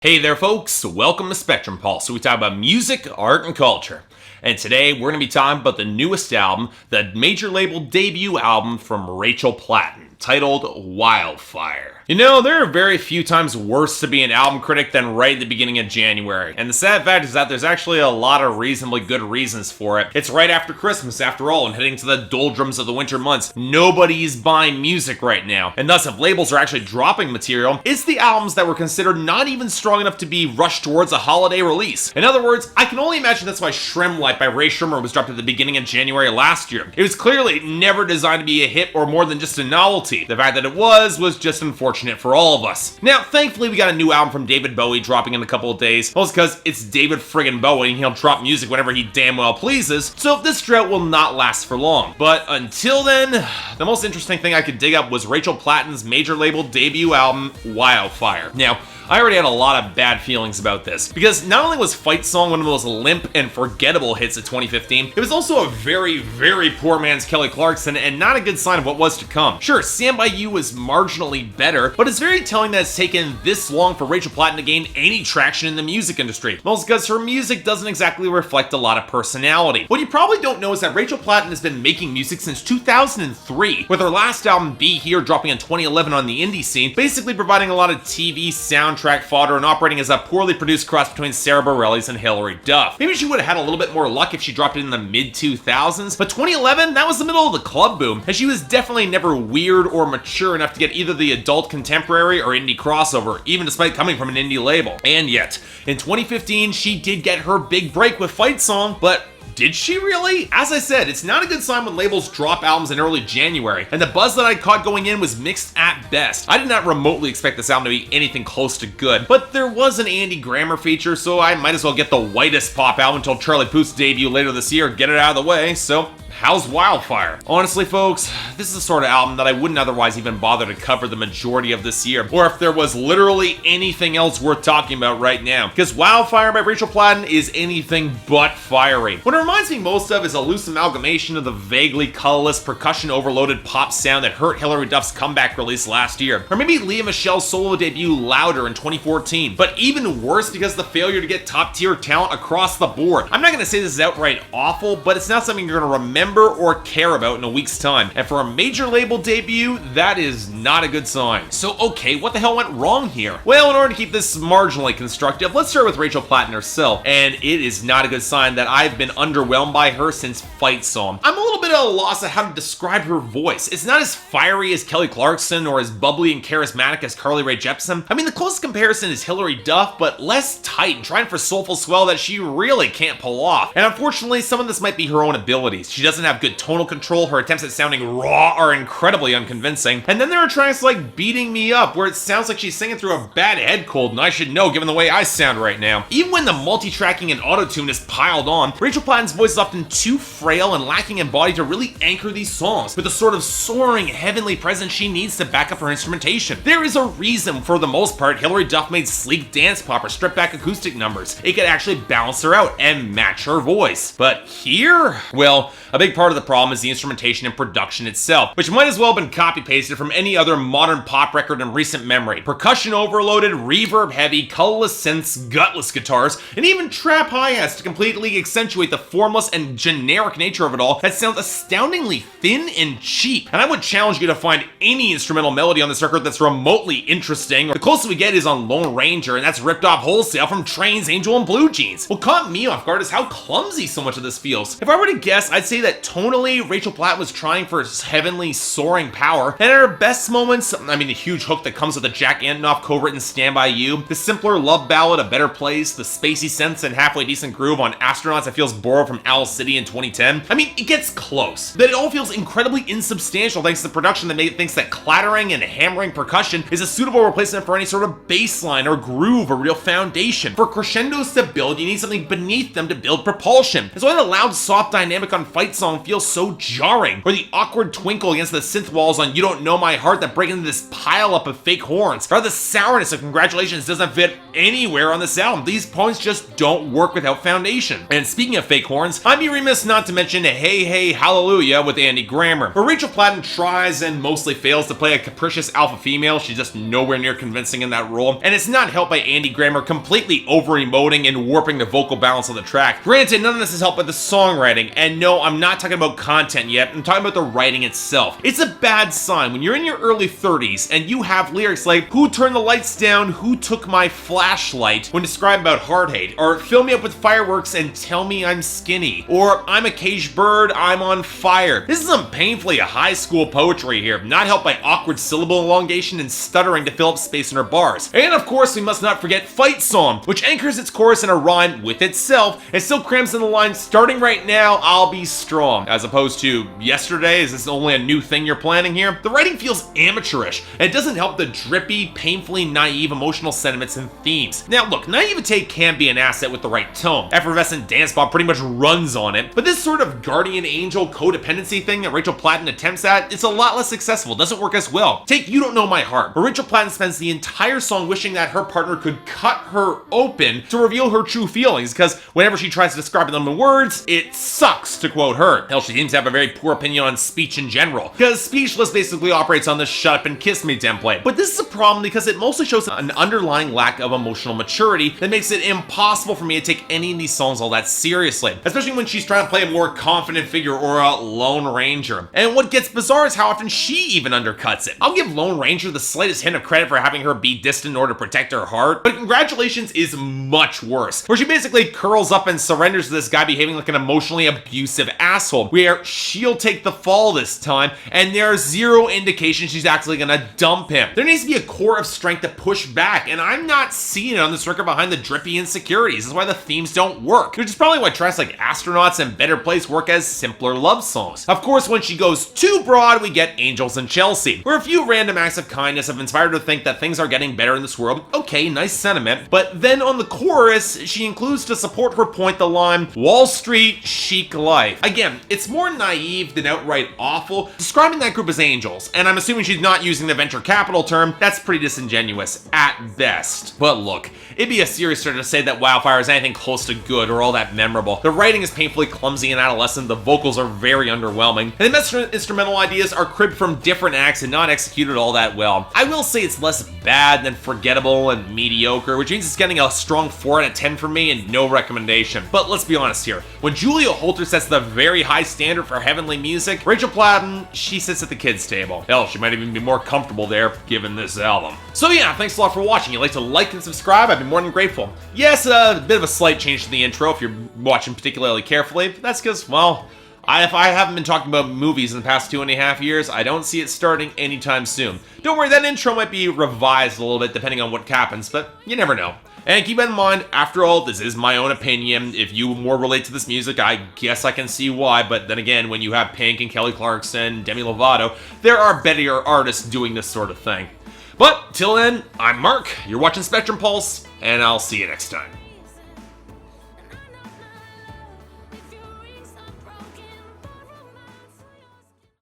Hey there folks, welcome to Spectrum Pulse, where we talk about music, art, and culture. And today we're going to be talking about the newest album, the major label debut album from Rachel Platten, titled Wildfire. You know, there are very few times worse to be an album critic than right at the beginning of January. And the sad fact is that there's actually a lot of reasonably good reasons for it. It's right after Christmas, after all, and heading to the doldrums of the winter months. Nobody's buying music right now. And thus, if labels are actually dropping material, it's the albums that were considered not even strong enough to be rushed towards a holiday release. In other words, I can only imagine that's why Shrimlight by Ray Shremmer was dropped at the beginning of January last year. It was clearly never designed to be a hit or more than just a novelty. The fact that it was just unfortunate for all of us. Now, thankfully, we got a new album from David Bowie dropping in a couple of days, mostly because it's David friggin' Bowie and he'll drop music whenever he damn well pleases, so this drought will not last for long. But until then, the most interesting thing I could dig up was Rachel Platten's major label debut album, Wildfire. Now, I already had a lot of bad feelings about this, because not only was Fight Song one of the most limp and forgettable hits of 2015, it was also a very, very poor man's Kelly Clarkson and not a good sign of what was to come. Sure, Stand By You was marginally better, but it's very telling that it's taken this long for Rachel Platten to gain any traction in the music industry, mostly because her music doesn't exactly reflect a lot of personality. What you probably don't know is that Rachel Platten has been making music since 2003, with her last album, Be Here, dropping in 2011 on the indie scene, basically providing a lot of TV soundtrack fodder and operating as a poorly produced cross between Sarah Bareilles and Hilary Duff. Maybe she would have had a little bit more luck if she dropped it in the mid-2000s, but 2011, that was the middle of the club boom, and she was definitely never weird or mature enough to get either the adult contemporary or indie crossover, even despite coming from an indie label. And yet, in 2015, she did get her big break with Fight Song, but did she really? As I said, it's not a good sign when labels drop albums in early January, and the buzz that I caught going in was mixed at best. I did not remotely expect this album to be anything close to good, but there was an Andy Grammer feature, so I might as well get the whitest pop album until Charlie Puth's debut later this year, get it out of the way, so how's Wildfire? Honestly, folks, this is the sort of album that I wouldn't otherwise even bother to cover the majority of this year, or if there was literally anything else worth talking about right now, because Wildfire by Rachel Platten is anything but fiery. What it reminds me most of is a loose amalgamation of the vaguely colorless, percussion-overloaded pop sound that hurt Hilary Duff's comeback release last year, or maybe Leah Michelle's solo debut Louder in 2014, but even worse because of the failure to get top-tier talent across the board. I'm not going to say this is outright awful, but it's not something you're going to remember or care about in a week's time, and for a major label debut, that is not a good sign. So okay, what the hell went wrong here? Well, in order to keep this marginally constructive, let's start with Rachel Platten herself, and it is not a good sign that I've been underwhelmed by her since Fight Song. I'm a little bit at a loss of how to describe her voice. It's not as fiery as Kelly Clarkson or as bubbly and charismatic as Carly Rae Jepsen. I mean, the closest comparison is Hilary Duff, but less tight and trying for soulful swell that she really can't pull off. And unfortunately, some of this might be her own abilities. She doesn't have good tonal control, her attempts at sounding raw are incredibly unconvincing, and then there are tracks like Beating Me Up, where it sounds like she's singing through a bad head cold, and I should know given the way I sound right now. Even when the multi-tracking and auto-tune is piled on, Rachel Platten's voice is often too frail and lacking in body to really anchor these songs, with the sort of soaring, heavenly presence she needs to back up her instrumentation. There is a reason, for the most part, Hilary Duff made sleek dance pop or stripped-back acoustic numbers. It could actually balance her out and match her voice. But here? Well, a big part of the problem is the instrumentation and production itself, which might as well have been copy-pasted from any other modern pop record in recent memory. Percussion overloaded, reverb heavy, colorless synths, gutless guitars, and even trap hi-hats to completely accentuate the formless and generic nature of it all that sounds astoundingly thin and cheap. And I would challenge you to find any instrumental melody on this record that's remotely interesting. The closest we get is on Lone Ranger, and that's ripped off wholesale from Train's Angel and Blue Jeans. What caught me off guard is how clumsy so much of this feels. If I were to guess, I'd say that tonally, Rachel Platten was trying for heavenly soaring power, and at her best moments, I mean the huge hook that comes with the Jack Antonoff co-written Stand By You, the simpler love ballad A Better Place, the spacey sense and halfway decent groove on Astronauts that feels borrowed from Owl City in 2010, I mean, it gets close. But it all feels incredibly insubstantial thanks to the production that thinks that clattering and hammering percussion is a suitable replacement for any sort of bass line or groove or real foundation. For crescendos to build, you need something beneath them to build propulsion. That's why the loud, soft dynamic on Fight song feels so jarring, or the awkward twinkle against the synth walls on You Don't Know My Heart that break into this pile up of fake horns, or the sourness of Congratulations doesn't fit anywhere on this album. These points just don't work without foundation. And speaking of fake horns, I'd be remiss not to mention Hey Hey Hallelujah with Andy Grammer, where Rachel Platten tries and mostly fails to play a capricious alpha female. She's just nowhere near convincing in that role, and it's not helped by Andy Grammer completely over-emoting and warping the vocal balance of the track. Granted, none of this is helped by the songwriting, and no, I'm not talking about content yet, I'm talking about the writing itself. It's a bad sign when you're in your early 30s and you have lyrics like, "Who turned the lights down? Who took my flashlight?" when describing about heart hate, or "Fill me up with fireworks and tell me I'm skinny," or "I'm a caged bird, I'm on fire." This is some painfully high school poetry here, not helped by awkward syllable elongation and stuttering to fill up space in her bars. And of course, we must not forget Fight Song, which anchors its chorus in a rhyme with itself and still crams in the line, "Starting right now, I'll be strong," as opposed to "Yesterday, is this only a new thing you're planning here?" The writing feels amateurish, and it doesn't help the drippy, painfully naive emotional sentiments and themes. Now look, naivete can be an asset with the right tone. Effervescent dance pop pretty much runs on it, but this sort of guardian angel codependency thing that Rachel Platten attempts at, it's a lot less successful, doesn't work as well. Take You Don't Know My Heart, where Rachel Platten spends the entire song wishing that her partner could cut her open to reveal her true feelings, because whenever she tries to describe them in words, it sucks, to quote her. Hell, she seems to have a very poor opinion on speech in general, because Speechless basically operates on the shut up and kiss me template. But this is a problem because it mostly shows an underlying lack of emotional maturity that makes it impossible for me to take any of these songs all that seriously, especially when she's trying to play a more confident figure or a Lone Ranger. And what gets bizarre is how often she even undercuts it. I'll give Lone Ranger the slightest hint of credit for having her be distant in order to protect her heart, but Congratulations is much worse, where she basically curls up and surrenders to this guy behaving like an emotionally abusive asshole, where she'll take the fall this time, and there's zero indication she's actually gonna dump him. There needs to be a core of strength to push back, and I'm not seeing it on this record behind the drippy insecurities. This is why the themes don't work, which is probably why tracks like Astronauts and Better Place work as simpler love songs. Of course, when she goes too broad, we get Angels in Chelsea, where a few random acts of kindness have inspired her to think that things are getting better in this world. Okay, nice sentiment, but then on the chorus, she includes to support her point the line, "Wall Street, chic life." Again, it's more naive than outright awful, describing that group as angels, and I'm assuming she's not using the venture capital term. That's pretty disingenuous, at best. But look, it'd be a serious stretch to say that Wildfire is anything close to good or all that memorable. The writing is painfully clumsy and adolescent, the vocals are very underwhelming, and the best instrumental ideas are cribbed from different acts and not executed all that well. I will say it's less bad than forgettable and mediocre, which means it's getting a strong 4 out of 10 from me and no recommendation. But let's be honest here, when Julia Holter sets the very high standard for heavenly music, Rachel Platten, she sits at the kids' table. Hell, she might even be more comfortable there, given this album. So yeah, thanks a lot for watching. If you'd like to like and subscribe, I'd be more than grateful. Yes, a bit of a slight change to the intro if you're watching particularly carefully. That's because, well, if I haven't been talking about movies in the past 2.5 years, I don't see it starting anytime soon. Don't worry, that intro might be revised a little bit depending on what happens, but you never know. And keep in mind, after all, this is my own opinion. If you more relate to this music, I guess I can see why, but then again, when you have Pink and Kelly Clarkson, Demi Lovato, there are better artists doing this sort of thing. But till then, I'm Mark, you're watching Spectrum Pulse, and I'll see you next time.